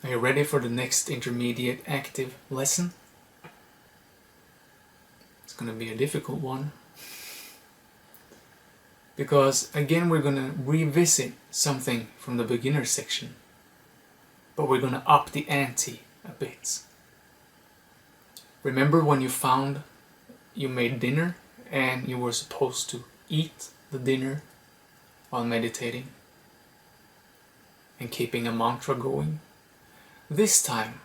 Are you ready for the next intermediate active lesson? It's going to be a difficult one. Because again, we're going to revisit something from the beginner section. But we're going to up the ante a bit. Remember when you made dinner and you were supposed to eat the dinner while meditating and keeping a mantra going? This time,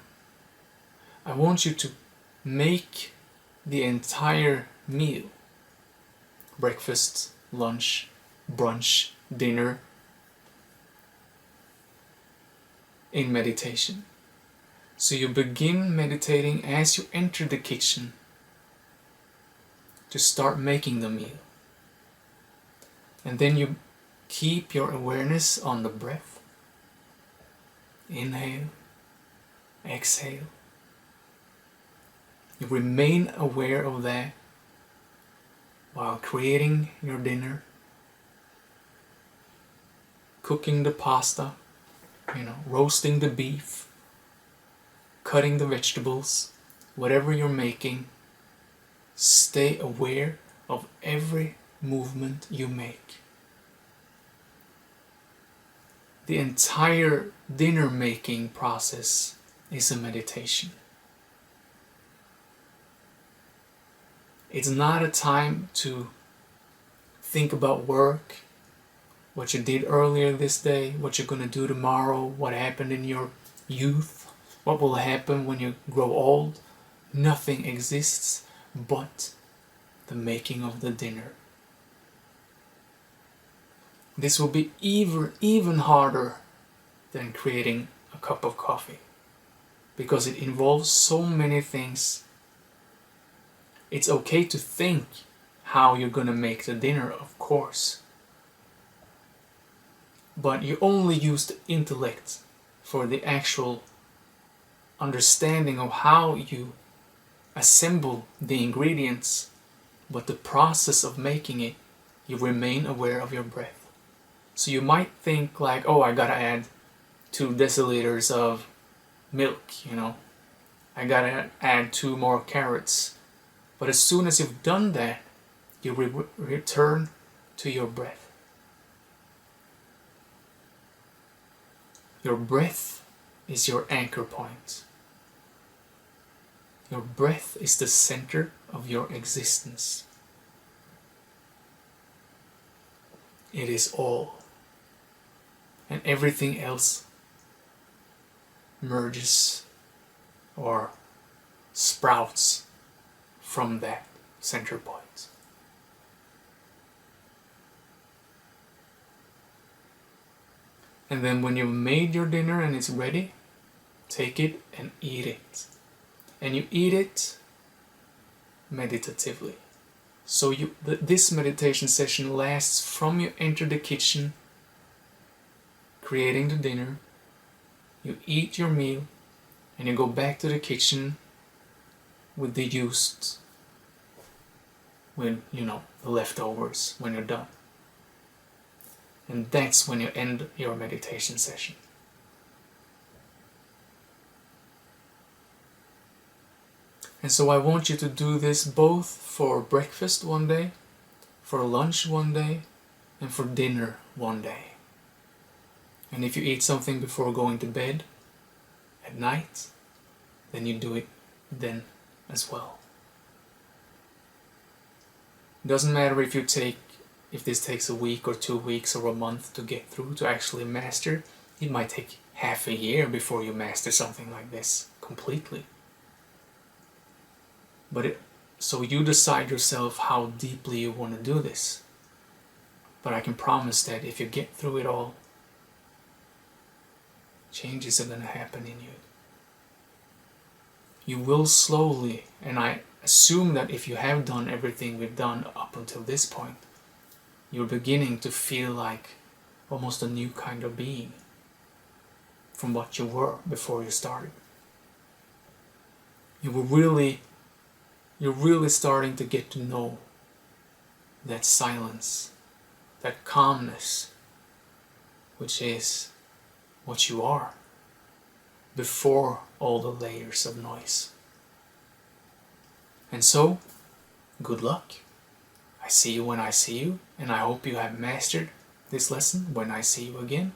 I want you to make the entire meal, breakfast, lunch, brunch, dinner, in meditation. So you begin meditating as you enter the kitchen to start making the meal. And then you keep your awareness on the breath. Inhale, exhale. You remain aware of that while creating your dinner, cooking the pasta, roasting the beef, cutting the vegetables, whatever you're making. Stay aware of every movement you make. The entire dinner making process is a meditation. It's not a time to think about work, what you did earlier this day, what you're going to do tomorrow, what happened in your youth, what will happen when you grow old. Nothing exists but the making of the dinner. This will be even harder than creating a cup of coffee because it involves so many things. It's okay to think how you're going to make the dinner, of course. But you only use the intellect for the actual understanding of how you assemble the ingredients. But the process of making it, you remain aware of your breath. So you might think like, oh, I gotta add 2 deciliters of milk, I gotta add 2 more carrots. But as soon as you've done that, you return to your breath. Your breath is your anchor point. Your breath is the center of your existence. It is all. And everything else merges or sprouts from that center point. And then when you've made your dinner and it's ready, take it and eat it. And you eat it meditatively. So this meditation session lasts from you enter the kitchen, creating the dinner, you eat your meal, and you go back to the kitchen with the leftovers when you're done. And that's when you end your meditation session. And so I want you to do this both for breakfast one day, for lunch one day, and for dinner one day. And if you eat something before going to bed at night, then you do it then as well. It doesn't matter if this takes a week or 2 weeks or a month to get through, to actually master. It might take half a year before you master something like this completely. So you decide yourself how deeply you want to do this. But I can promise that if you get through it all, changes are going to happen in you. You will slowly, and I assume that if you have done everything we've done up until this point, you're beginning to feel like almost a new kind of being from what you were before you started. You're really starting to get to know that silence, that calmness, which is what you are. before all the layers of noise. And so, good luck. I see you when I see you, and I hope you have mastered this lesson when I see you again.